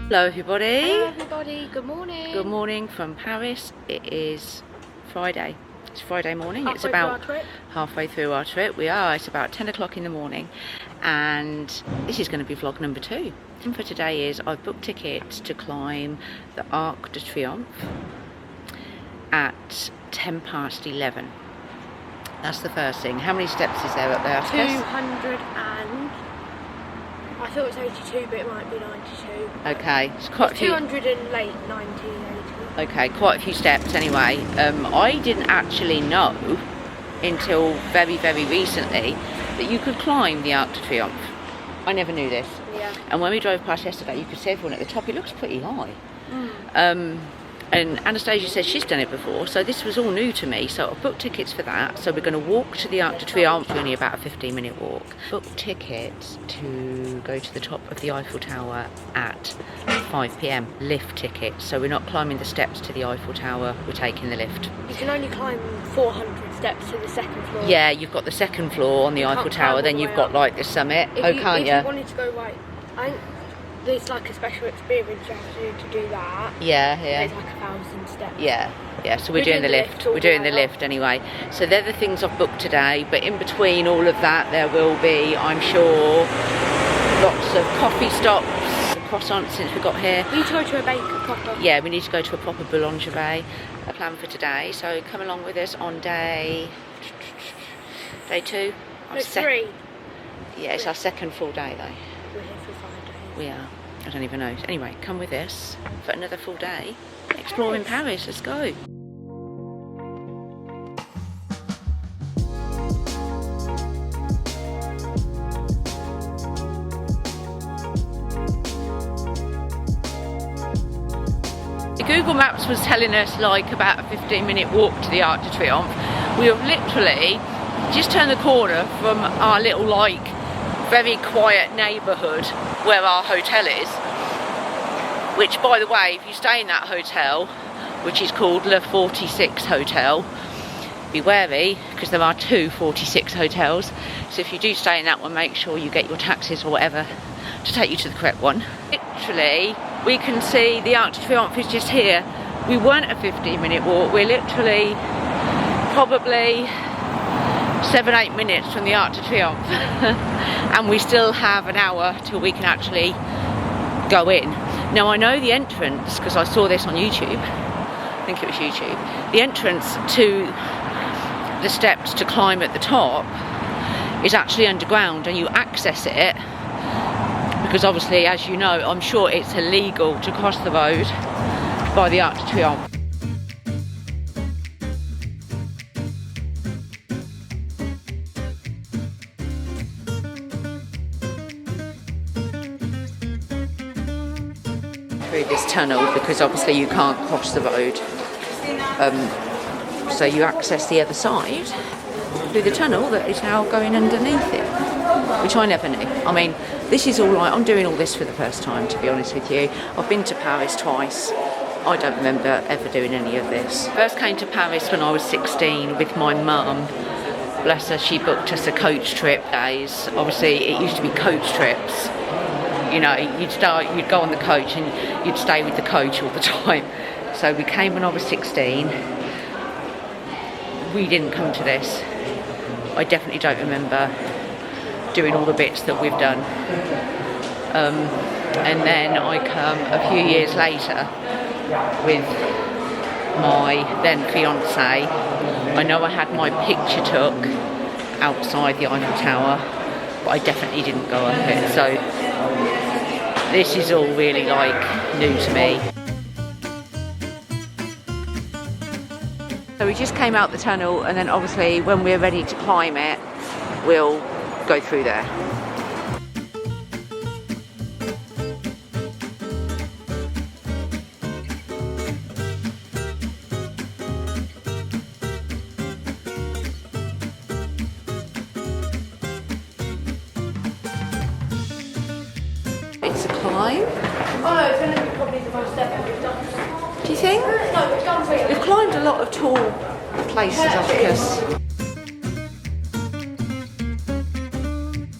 Hello everybody. Hello everybody, good morning. Good morning from Paris. It is Friday. It's Friday morning. Halfway it's about through our trip. halfway through our trip. We are. It's about 10 o'clock in the morning, and this is going to be vlog number 2. And for today is I've booked tickets to climb the Arc de Triomphe at 11:10. That's the first thing. How many steps is there up there? 200 and... I thought it was 82, but it might be 92. Okay, it's quite a few. 200 and late 90, 80. Okay, quite a few steps anyway. I didn't actually know until very, very recently that you could climb the Arc de Triomphe. I never knew this. Yeah. And when we drove past yesterday, you could see everyone at the top. It looks pretty high. And Anastasia says she's done it before, so this was all new to me. So I've booked tickets for that. So we're going to walk to the Arc de Triomphe, only about a 15-minute walk. Booked tickets to go to the top of the Eiffel Tower at 5 p.m. Lift tickets. So we're not climbing the steps to the Eiffel Tower, we're taking the lift. You can only climb 400 steps to the second floor. Yeah, you've got the second floor on the Eiffel Tower, then you've got like the summit. Can't you? If you wanted to go right, I think there's like a special experience you have to do that. Yeah. There's like 1,000 steps. Yeah, so we're doing the lift. We're doing the lift anyway. So they're the things I've booked today, but in between all of that there will be, I'm sure, lots of coffee stops, croissants since we got here. We need to go to a baker proper. Yeah, we need to go to a proper boulangerie. A plan for today, so come along with us on day 2. No, 3. Yeah, it's our second full day though. We're here for 5 days. We are. I don't even know. Anyway, come with us for another full day exploring Paris. Let's go. Google Maps was telling us like about a 15-minute walk to the Arc de Triomphe. We have literally just turned the corner from our little like very quiet neighbourhood where our hotel is, which by the way, if you stay in that hotel, which is called Le 46 Hotel, be wary because there are 2 46 hotels, so if you do stay in that one, make sure you get your taxis or whatever to take you to the correct one. Literally, we can see the Arc de Triomphe is just here. We weren't a 15-minute walk, we're literally probably 7-8 minutes from the Arc de Triomphe and we still have an hour till we can actually go in. Now I know the entrance, because I saw this on YouTube, I think it was YouTube, the entrance to the steps to climb at the top is actually underground, and you access it because obviously, as you know, I'm sure it's illegal to cross the road by the Arc de Triomphe. Through this tunnel because obviously you can't cross the road, so you access the other side through the tunnel that is now going underneath it, which I never knew. I mean, this is all right. I'm doing all this for the first time, to be honest with you. I've been to Paris twice. I don't remember ever doing any of this. First came to Paris when I was 16 with my mum. Bless her, she booked us a coach trip days. Obviously it used to be coach trips. You know, you'd go on the coach and you'd stay with the coach all the time. So we came when I was 16. We didn't come to this. I definitely don't remember doing all the bits that we've done. And then I come a few years later with my then fiance. I know I had my picture took outside the Eiffel Tower, but I definitely didn't go up it. So this is all really like new to me. So we just came out the tunnel, and then obviously when we're ready to climb it, we'll go through there. It's a climb. Oh, it's going to be probably the most step we've done. Do you think? No, we've done 3. We've climbed a lot of tall places, I guess.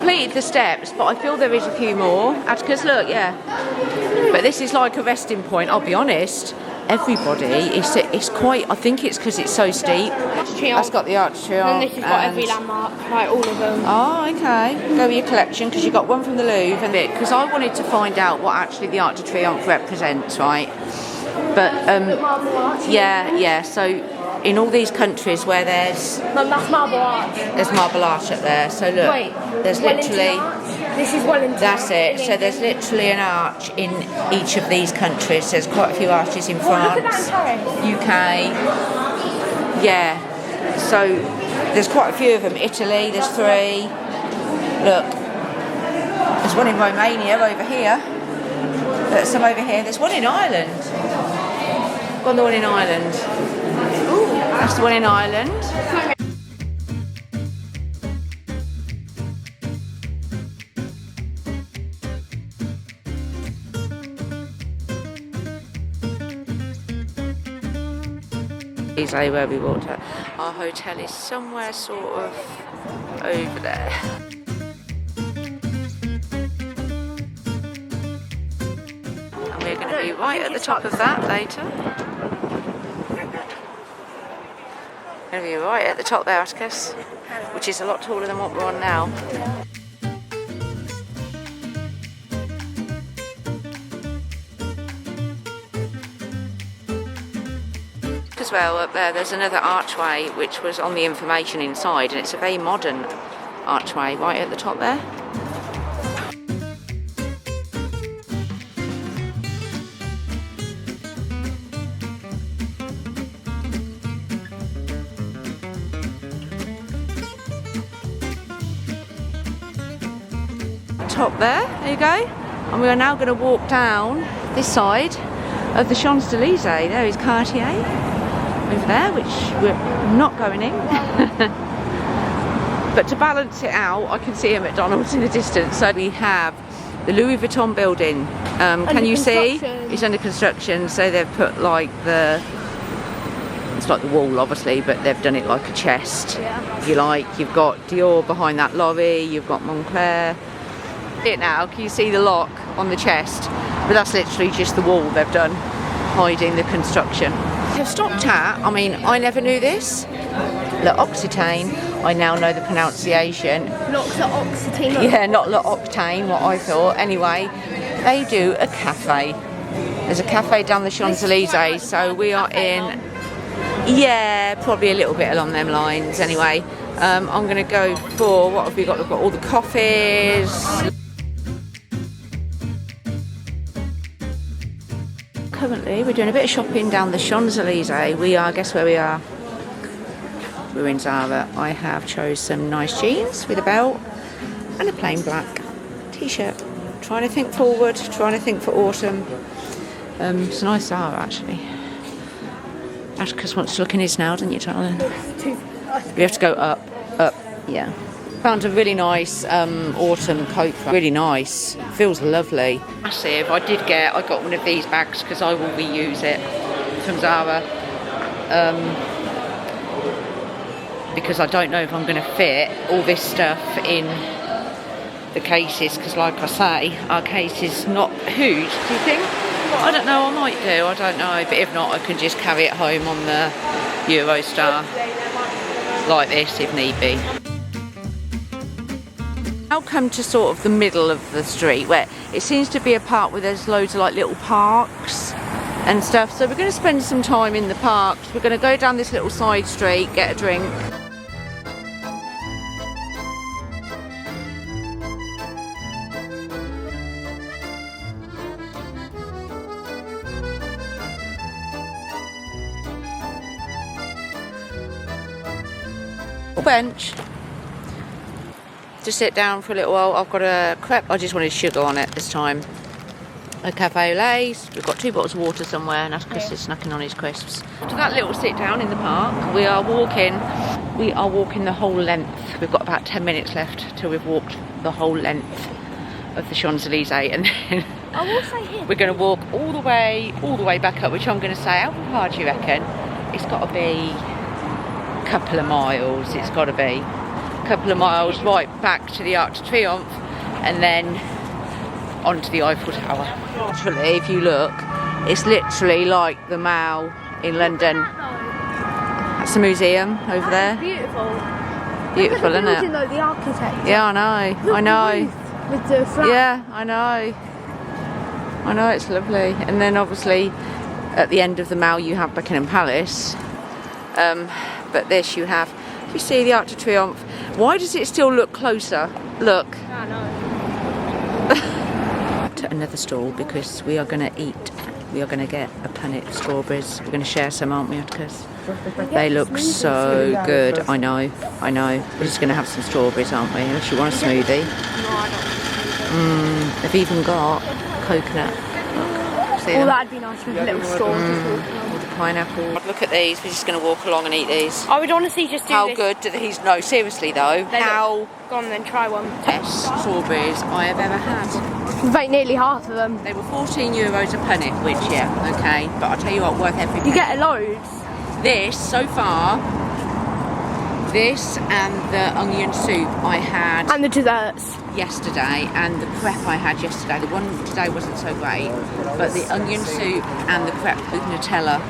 completed the steps, but I feel there is a few more. Atticus, look, yeah. But this is like a resting point, I'll be honest. Everybody, it's quite, I think it's because it's so steep. That's got the Arc de Triomphe. And this has got every landmark, like all of them. Oh, okay. Go with your collection, because you got one from the Louvre and bit, because I wanted to find out what actually the Arc de Triomphe represents, right? But, yeah, so in all these countries where there's... Mum, that's Marble Arch. There's Marble Arch up there, so look, Wait, there's literally... This is Wellington. That's it. So there's literally an arch in each of these countries. There's quite a few arches in France, look at that UK. Yeah. So there's quite a few of them. Italy, there's 3. Look, there's one in Romania over here. There's some over here. There's one in Ireland. Got the one in Ireland. Ooh, that's the one in Ireland. Where we walked at. Our hotel is somewhere sort of over there. And we're going to be right at the top of that later. Going to be right at the top there, Atticus, which is a lot taller than what we're on now. As well, up there's another archway which was on the information inside, and it's a very modern archway right at the top there. Top there you go, and we are now going to walk down this side of the Champs-Élysées. There is Cartier over there, which we're not going in. But to balance it out, I can see a McDonald's in the distance. So we have the Louis Vuitton building. Can you see? It's under construction, so they've put like it's like the wall obviously, but they've done it like a chest. Yeah. If you like, you've got Dior behind that lorry, you've got Moncler. See it now, can you see the lock on the chest? But that's literally just the wall they've done, hiding the construction. They've stopped at, I mean, I never knew this, L'Occitane. I now know the pronunciation. Not L'Occitane. Yeah, not L'Occitane, what I thought. Anyway, they do a cafe. There's a cafe down the Champs-Élysées, so we are in, yeah, probably a little bit along them lines. Anyway, I'm going to go for, what have we got? We've got all the coffees. Currently, we're doing a bit of shopping down the Champs-Élysées. We are, guess where we are? We're in Zara. I have chose some nice jeans with a belt and a plain black t-shirt. Trying to think forward, trying to think for autumn. It's a nice Zara actually. Atticus wants to look in his now, doesn't you, darling? We have to go up, yeah. Found a really nice autumn coat, really nice, feels lovely. Massive, I got one of these bags because I will reuse it from Zara. Because I don't know if I'm going to fit all this stuff in the cases, because like I say, our case is not huge, do you think? I don't know, I might do, I don't know, but if not I can just carry it home on the Eurostar like this if need be. Now come to sort of the middle of the street where it seems to be a part where there's loads of like little parks and stuff, so we're going to spend some time in the parks. We're going to go down this little side street, get a drink. Bench to sit down for a little while. I've got a crepe, I just wanted sugar on it this time. A cafe au lait. We've got 2 bottles of water somewhere and Atticus is snacking on his crisps. After that little sit down in the park, we are walking the whole length. We've got about 10 minutes left till we've walked the whole length of the Champs-Élysées, and then we're going to walk all the way back up, which I'm going to say, how far do you reckon? It's got to be couple of miles, it's got to be a couple of miles right back to the Arc de Triomphe and then onto the Eiffel Tower. Literally, if you look, it's literally like the Mall in London. That's the museum over there. Beautiful. Beautiful, isn't it? Though, the architecture. Yeah, I know. I know. With the flag. Yeah, I know. I know, it's lovely. And then obviously at the end of the Mall you have Buckingham Palace. But this you have, you see the Arc de Triomphe. Why does it still look closer? Look. I know. To another stall because we are going to eat. We are going to get a punnet of strawberries. We're going to share some, aren't we, Atticus? They look so good. I know. We're just going to have some strawberries, aren't we? Unless you want a smoothie. No, I don't. They've even got coconut. See them? That'd be nice with little straws. Pineapple. Look at these. We're just going to walk along and eat these. I would honestly just do How this. good do these? No, seriously though. How Go on then, try one. best strawberries I have ever had. We've ate nearly half of them. They were €14 a punnet, which yeah, okay. But I'll tell you what, worth every penny. You get loads. This so far, this and the onion soup I had And the desserts. yesterday, and the crepe I had yesterday. The one today wasn't so great, but the onion soup and the crepe with Nutella,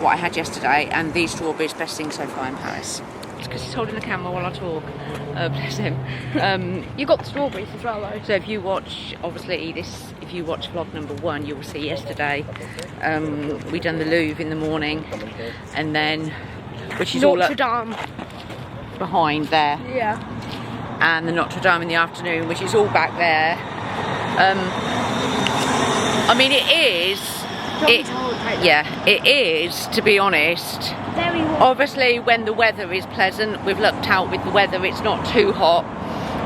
what I had yesterday, and these strawberries, best thing so far in Paris. It's because he's holding the camera while I talk. Bless him. You got the strawberries as well though. So if you watch, obviously this, if you watch vlog number 1, you will see yesterday we done the Louvre in the morning, and then which is all Notre Dame. behind there, Yeah. and the Notre Dame in the afternoon, which is all back there. I mean, it is. It is, to be honest. Very warm. Obviously, when the weather is pleasant, we've looked out with the weather. It's not too hot.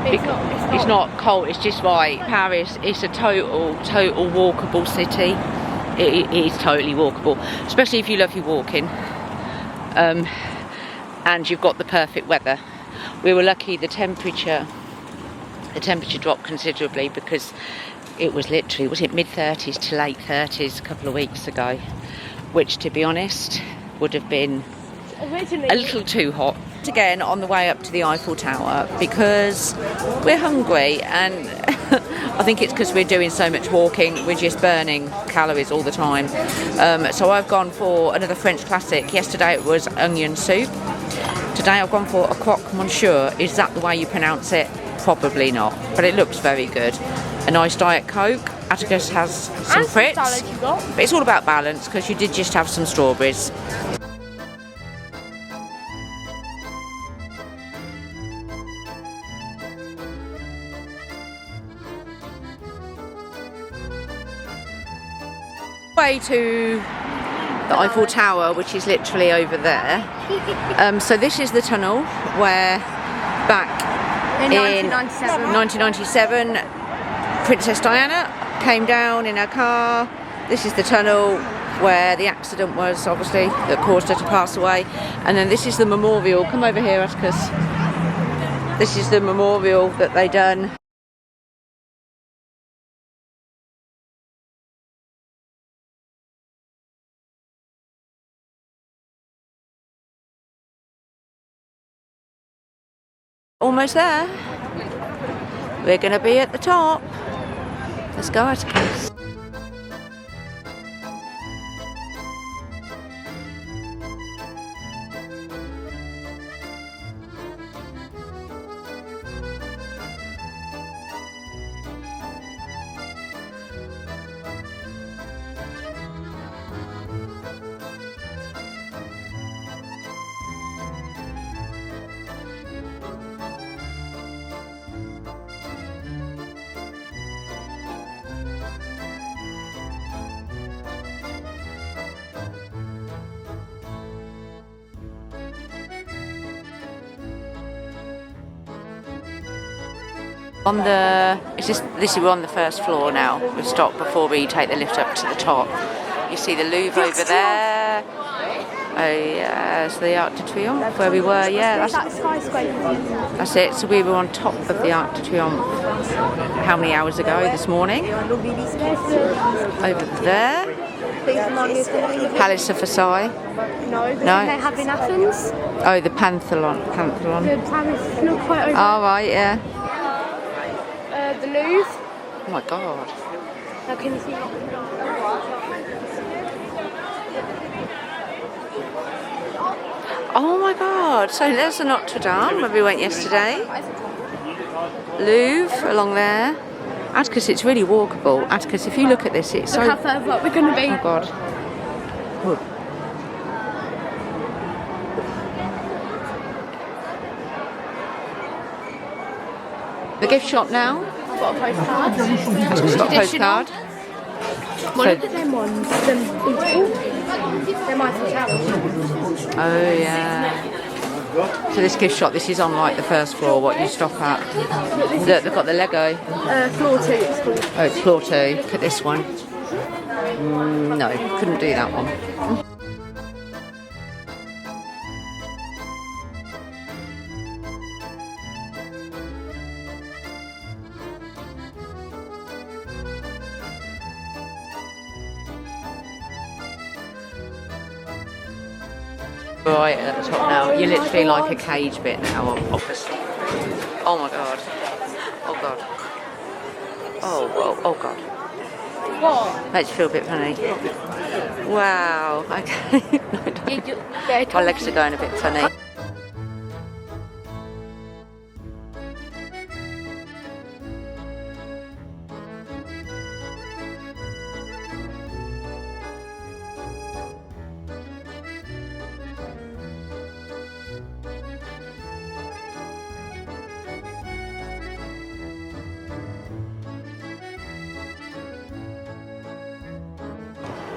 It's not cold. It's just right. Paris is a total walkable city. It is totally walkable, especially if you love your walking. And you've got the perfect weather. We were lucky. The temperature dropped considerably because it was literally, was it mid-30s to late 30s a couple of weeks ago, which, to be honest, would have been a little too hot. Again, on the way up to the Eiffel Tower, because we're hungry, and I think it's because we're doing so much walking, we're just burning calories all the time. So I've gone for another French classic. Yesterday it was onion soup. Today I've gone for a croque monsieur. Is that the way you pronounce it? Probably not, but it looks very good. A nice Diet Coke. Atticus has some frites. But it's all about balance, because you did just have some strawberries. Way to the Eiffel Tower, which is literally over there. So this is the tunnel where back in 1997 Princess Diana came down in her car. This is the tunnel where the accident was, obviously, that caused her to pass away. And then this is the memorial. Come over here, Atticus. This is the memorial that they done. Almost there. We're going to be at the top. Let's go, Atticus. On the, we're on the first floor now. We've stopped before we take the lift up to the top. You see the Louvre over there. Oh yeah, it's the Arc de Triomphe where we were. Yeah, that's it. So we were on top of the Arc de Triomphe. How many hours ago? This morning. Over there. These remind me of something. Palace of Versailles. No, No? they have in Athens. Oh, the Panthelon. The Paris is not quite over. Oh, right, yeah. The Louvre. Oh my God. How can you see? Oh my God. So there's the Notre Dame where we went yesterday. Louvre along there. Atticus, it's really walkable. Atticus, if you look at this, it's Look so... how further up we're going to be. Oh God. Oh. The gift shop now. I've got a postcard. It's got a postcard. Well, look at them ones. Them people. They're Eiffel Tower. Oh yeah. So this gift shop, this is on like the first floor, what you stop at. Look, they've got the Lego. Floor 2 it's called. Oh, it's floor 2. Look at this one. No, couldn't do that one. Right at the top now. You're literally like a cage bit now, obviously. Oh my God. Oh God. Oh, oh, oh God. What? Makes you feel a bit funny. Wow. Okay. My legs are going a bit funny.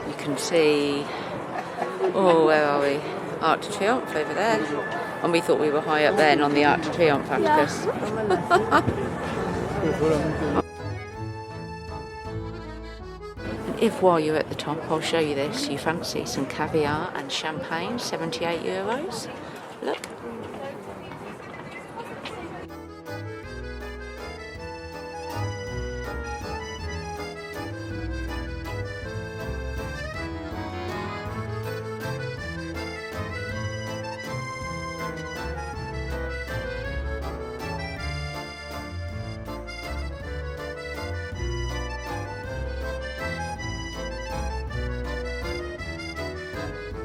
You can see, oh, where are we? Arc de Triomphe over there. And we thought we were high up then on the Arc de Triomphe, Atticus. And if while you're at the top, I'll show you this, you fancy some caviar and champagne, €78. Look.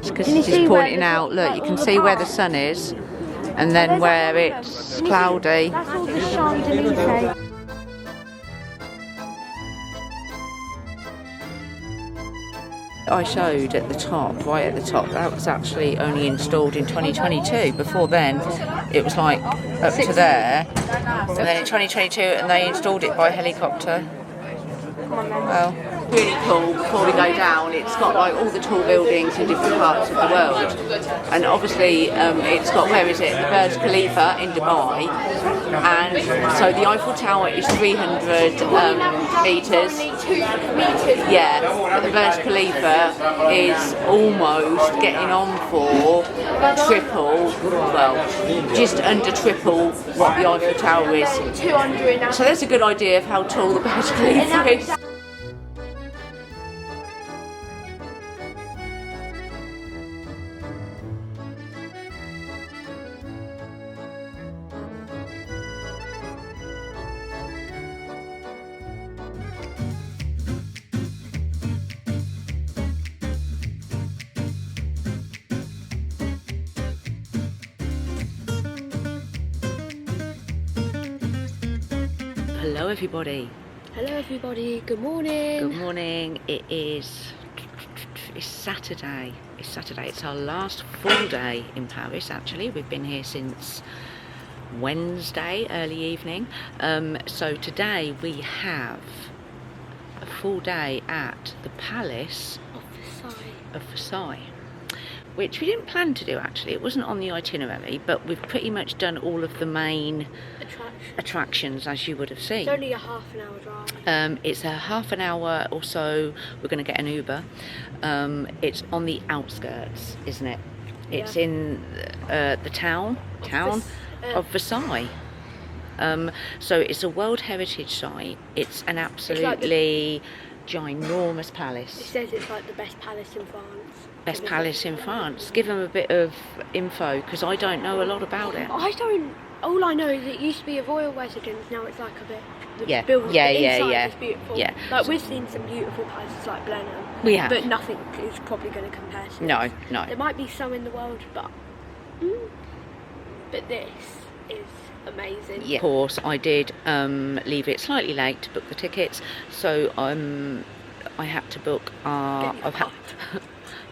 Because she's pointing out, look, you can see where the sun is and then where it's cloudy. That's all the Champs-Élysées. I showed at the top, right at the top, that was actually only installed in 2022. Before then, it was like up to there. And then in 2022, and they installed it by helicopter. Well, really cool. Before we go down, it's got like all the tall buildings in different parts of the world, and obviously it's got, where is it, the Burj Khalifa in Dubai, and so the Eiffel Tower is 300 metres. Yeah, but the Burj Khalifa is almost getting on for triple, well, just under triple what the Eiffel Tower is. So that's a good idea of how tall the Burj Khalifa is. Hello everybody. Hello everybody, good morning. Good morning. It's Saturday. It's our last full day in Paris actually. We've been here since Wednesday, early evening. So today we have a full day at the Palace of Versailles, which we didn't plan to do actually. It wasn't on the itinerary, but we've pretty much done all of the main attractions as you would have seen. It's only a half an hour drive. It's a half an hour or so. We're going to get an Uber. It's on the outskirts, isn't it? It's in the town of Versailles. So it's a World Heritage Site. It's an absolutely ginormous It palace. says it's like the best palace in France. Best palace in France. Give them a bit of info, because I don't know a lot about it. All I know is it used to be a royal residence, now it's like a bit... Yeah, building, yeah, the yeah, inside yeah. is beautiful. Yeah. Like, we've seen some beautiful palaces like Blenheim. We have. But nothing is probably going to compare to No, this. no. There might be some in the world, but this is amazing. Yeah. Of course, I did leave it slightly late to book the tickets, so I had to book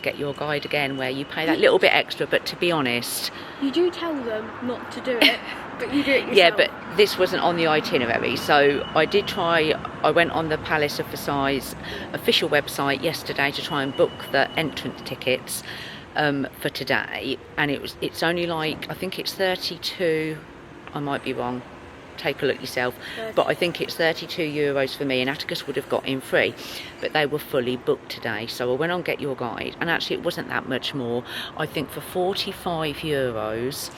Get Your Guide again, where you pay that little bit extra, but to be honest... You do tell them not to do it, but you do it yourself. Yeah, but this wasn't on the itinerary, so I did try. I went on the Palace of Versailles official website yesterday to try and book the entrance tickets for today, and it's only like, I think it's 32, I might be wrong, take a look yourself, but I think it's 32 euros for me, and Atticus would have got in free, but they were fully booked today. So I went on Get Your Guide, and actually it wasn't that much more. I think for 45 euros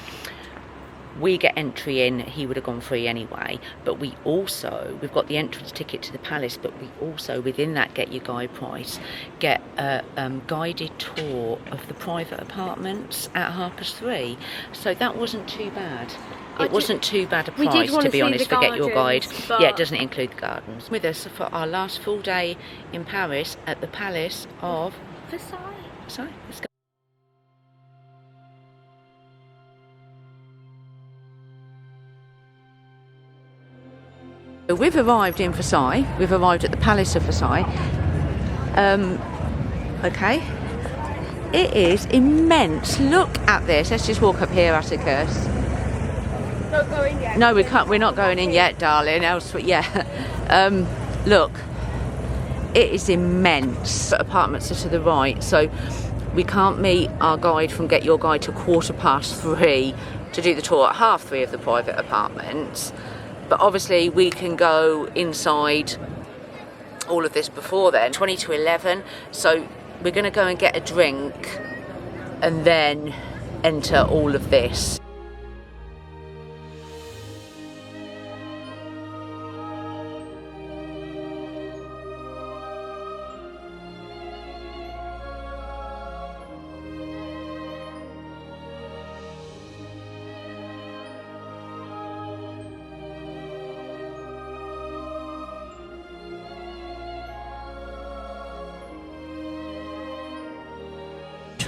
we get entry in, he would have gone free anyway, but we've got the entrance ticket to the palace, but we also, within that Get Your Guide price, get a guided tour of the private apartments at 3:30, so that wasn't too bad. It wasn't too bad a price, to be honest, for Get Your Guide. Yeah, it doesn't include the gardens. With us for our last full day in Paris at the Palace of Versailles. Sorry, let's go. So we've arrived in Versailles. We've arrived at the Palace of Versailles. Okay. It is immense. Look at this. Let's just walk up here, Atticus. Not going yet. No, we can't. We're not going in yet, darling. Else, yeah. Look, it is immense. Apartments are to the right, so we can't meet our guide from Get Your Guide till 3:15 to do the tour at 3:30 of the private apartments. But obviously, we can go inside all of this before then. 20 to 11. So we're going to go and get a drink, and then enter all of this.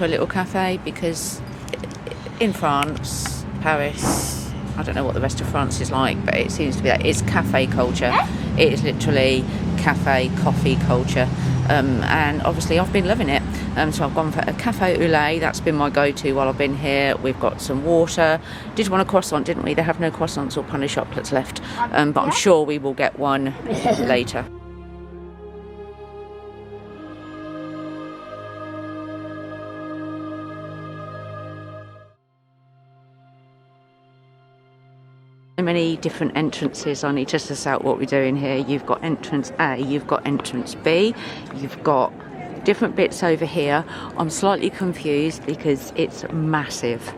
A little cafe, because in France, Paris, I don't know what the rest of France is like, but it seems to be that it's cafe culture. It is literally cafe coffee culture, and obviously I've been loving it. So I've gone for a cafe au lait. That's been my go-to while I've been here. We've got some water. Did want a croissant, didn't we? They have no croissants or pain au chocolates left, but I'm sure we will get one later. Many different entrances. I need to suss out what we're doing here. You've got entrance A, you've got entrance B, you've got different bits over here. I'm slightly confused because it's massive.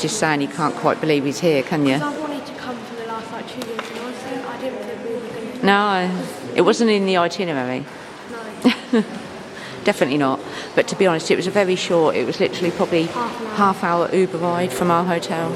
Just saying, you can't quite believe he's here, can you? I wanted to come for the last 2 years, and I didn't think we were going to. No, it wasn't in the itinerary. No. Definitely not. But to be honest, it was a very short. It was literally probably half-hour Uber ride from our hotel.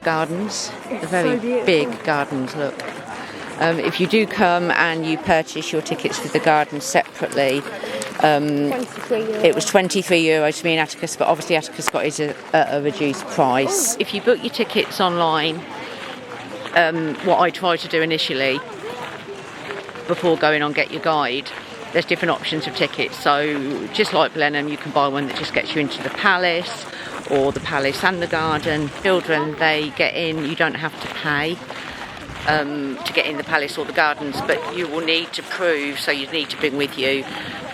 Gardens, the It's very so beautiful. big gardens, look. If you do come and you purchase your tickets for the gardens separately, 23 euros. it was €23 for me in Atticus, but obviously Atticus got his at a reduced price. If you book your tickets online, what I try to do initially, before going on Get Your Guide, there's different options of tickets. So just like Blenheim, you can buy one that just gets you into the palace, or the palace and the garden. Children, they get in, you don't have to pay to get in the palace or the gardens, but you will need to prove, so you'd need to bring with you,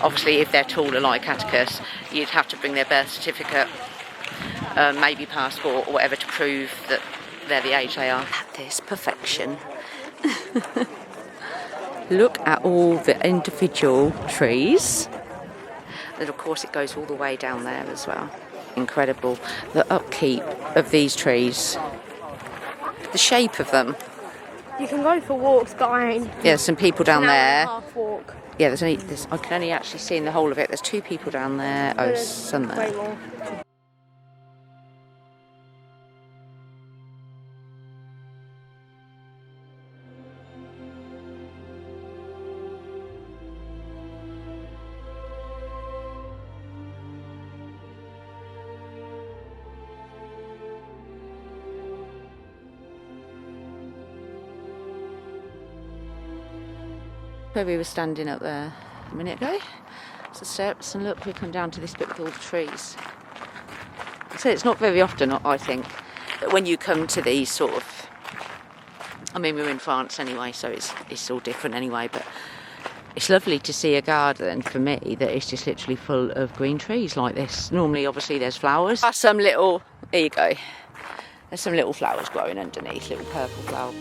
obviously if they're taller like Atticus, you'd have to bring their birth certificate, maybe passport or whatever, to prove that they're the age they are. At this perfection. Look at all the individual trees. And of course it goes all the way down there as well. Incredible. The upkeep of these trees. The shape of them. You can go for walks, but I ain't. Yeah, there's some people down An hour there. and a half walk. Yeah, I can only actually see in the whole of it. There's 2 people down there. Oh, There's some way there. more. Where we were standing up there a minute ago. It's the steps, and look, we come down to this bit with all the trees. So it's not very often, I think, that when you come to these sort of, I mean, we're in France anyway, so it's all different anyway, but it's lovely to see a garden, for me, that is just literally full of green trees like this. Normally, obviously, there's flowers. There you go. There's some little flowers growing underneath, little purple flowers.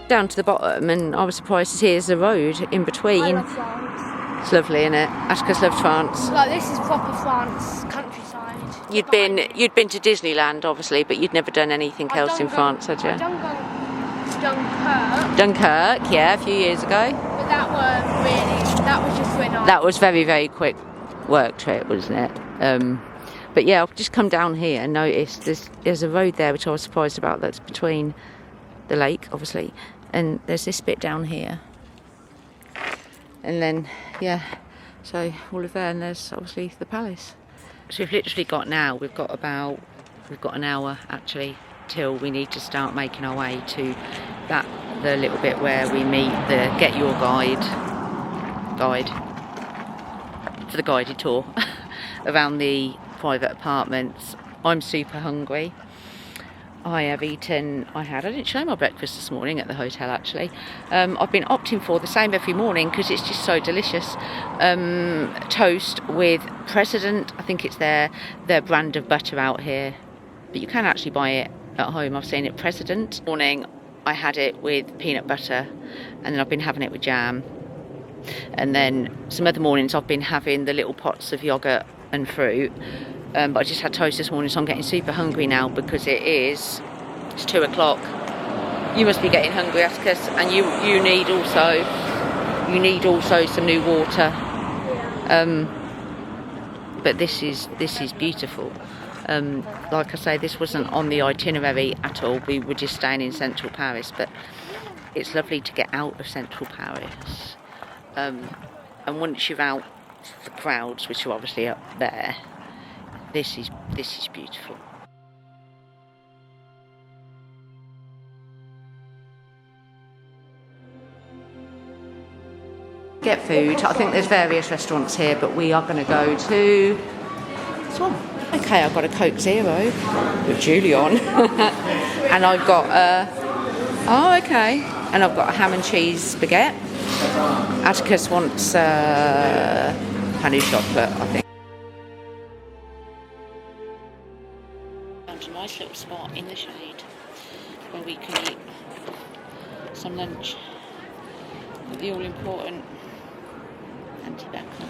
Down to the bottom, and I was surprised to see there's a road in between. I love France. It's lovely, isn't it? Atticus loves France. Like, this is proper France countryside. You'd been to Disneyland, obviously, but you'd never done anything else in France, had you? I've done go to Dunkirk, Dunkirk, yeah, a few years ago. but that was just when I... That was very, very quick work trip, wasn't it? But yeah, I've just come down here and noticed there's a road there which I was surprised about, that's between the lake, obviously, and there's this bit down here, and then yeah, so all of there, and there's obviously the palace. So we've literally got an hour actually till we need to start making our way to the little bit where we meet the Get Your Guide for the guided tour around the private apartments. I'm super hungry. I didn't show my breakfast this morning at the hotel actually. I've been opting for the same every morning because it's just so delicious. Toast with President, I think it's their brand of butter out here, but you can actually buy it at home. I've seen it President. Morning I had it with peanut butter, and then I've been having it with jam, and then some other mornings I've been having the little pots of yoghurt and fruit. But I just had toast this morning, so I'm getting super hungry now because it's 2 o'clock. You must be getting hungry, Atticus, and you need also some new water. Yeah. But this is beautiful. Like I say, this wasn't on the itinerary at all. We were just staying in central Paris, but it's lovely to get out of central Paris. And once you're out the crowds, which are obviously up there, this is beautiful. Get food. I think there's various restaurants here, but we are going to go to this one. Okay, I've got a Coke Zero with Julie on, and I've got and I've got a ham and cheese baguette. Atticus wants honey chocolate, I think. Found a nice little spot in the shade where we can eat some lunch with the all-important antibacterial.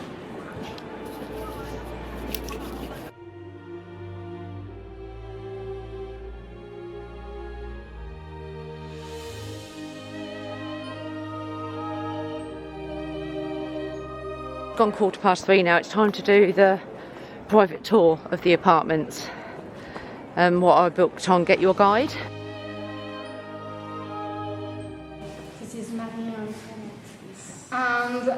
gone 3:15 now. It's time to do the private tour of the apartments. What I booked on Get Your Guide. This is Marie Antoinette. And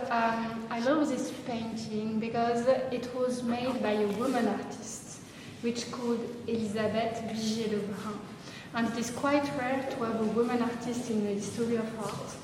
I love this painting because it was made by a woman artist, which called Elisabeth Vigée-Lebrun. And it is quite rare to have a woman artist in the history of art.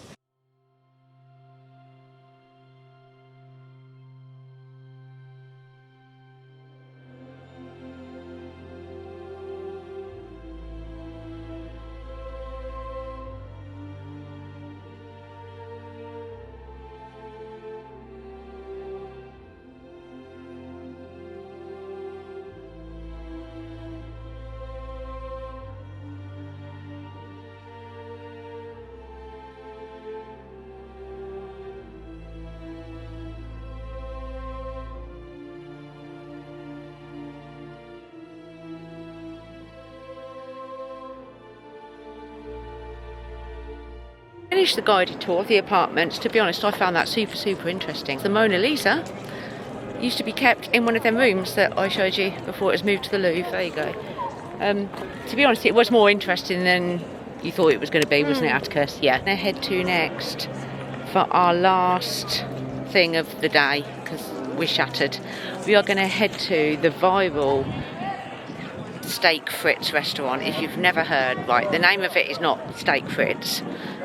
Finished the guided tour of the apartments. To be honest, I found that super interesting. The Mona Lisa used to be kept in one of them rooms that I showed you before it was moved to the Louvre. There you go. To be honest, it was more interesting than you thought it was going to be, wasn't it, Atticus? Yeah. We're going to head to next for our last thing of the day, because we're shattered. We are going to head to the viral Steak Fritz restaurant. If you've never heard, right, the name of it is not Steak Fritz.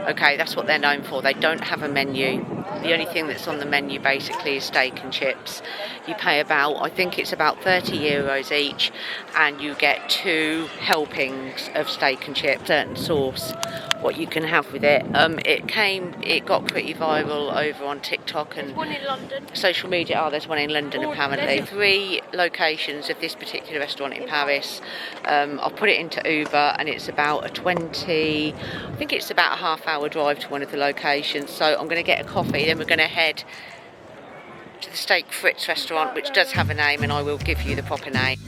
Okay, that's what they're known for. They don't have a menu. The only thing that's on the menu basically is steak and chips. You pay about, I think it's about 30 euros each, and you get 2 helpings of steak and chips, certain sauce, what you can have with it. It got pretty viral over on TikTok and One in London. social media. Oh, there's one in London apparently. 3 locations of this particular restaurant in Paris. I've put it into Uber, and it's about I think it's about a half-hour drive to one of the locations. So I'm going to get a coffee, then we're going to head to the Steak Fritz restaurant, which does have a name, and I will give you the proper name.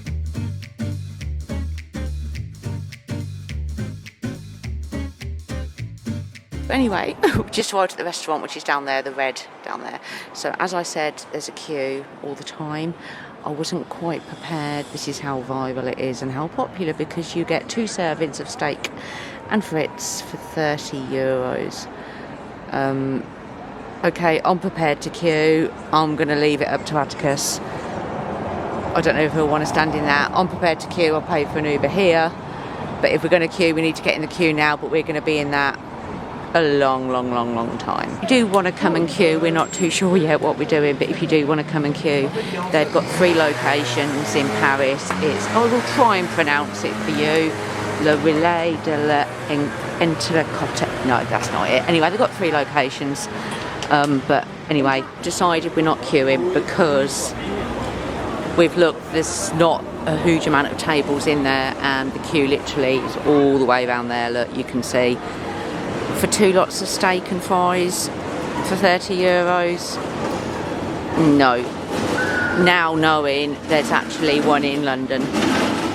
Anyway, we just arrived at the restaurant, which is down there, the red down there. So as I said, there's a queue all the time. I wasn't quite prepared. This is how viral it is and how popular, because you get 2 servings of steak and Fritz for 30 euros. Okay, I'm prepared to queue. I'm going to leave it up to Atticus. I don't know if he'll want to stand in that. I'm prepared to queue. I'll pay for an Uber here. But if we're going to queue, we need to get in the queue now, but we're going to be in that a long time. If you do want to come and queue, we're not too sure yet what we're doing, but if you do want to come and queue, they've got 3 locations in Paris. I will try and pronounce it for you. Le Relais de l'Entrecôte. No, that's not it. Anyway, they've got 3 locations. But anyway, decided we're not queuing because we've looked, there's not a huge amount of tables in there, and the queue literally is all the way around there. Look, you can see. For 2 lots of steak and fries for 30 euros. No. Now knowing there's actually one in London,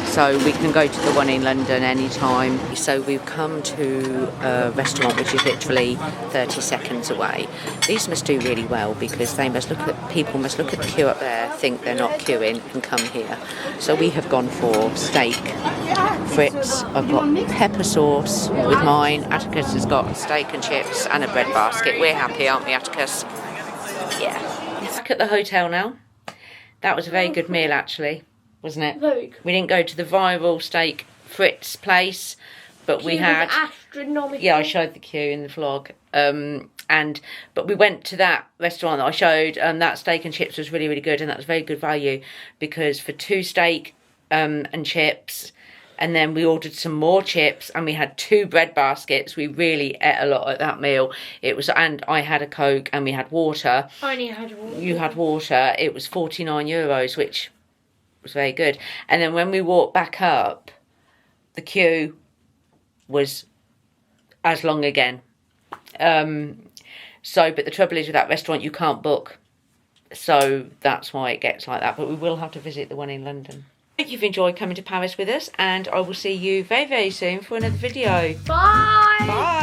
so we can go to the one in London anytime. So we've come to a restaurant which is literally 30 seconds away. These must do really well, because people must look at the queue up there, think they're not queuing, and come here. So we have gone for steak Fritz. I've got pepper sauce with mine. Atticus has got steak and chips and a bread basket. We're happy, aren't we, Atticus? Yeah. Back at the hotel now. That was a very good meal, actually, wasn't it? Very good. We didn't go to the viral Steak Fritz place, but we had. Astronomical. Yeah, I showed the queue in the vlog. But we went to that restaurant that I showed, and that steak and chips was really good, and that was very good value, because for 2 steak and chips, and then we ordered some more chips, and we had 2 bread baskets. We really ate a lot at that meal. And I had a Coke, and we had water. I only had water. You had water. It was 49 euros, which was very good. And then when we walked back up, the queue was as long again. But the trouble is with that restaurant, you can't book. So that's why it gets like that. But we will have to visit the one in London. I hope you've enjoyed coming to Paris with us, and I will see you very soon for another video. Bye! Bye!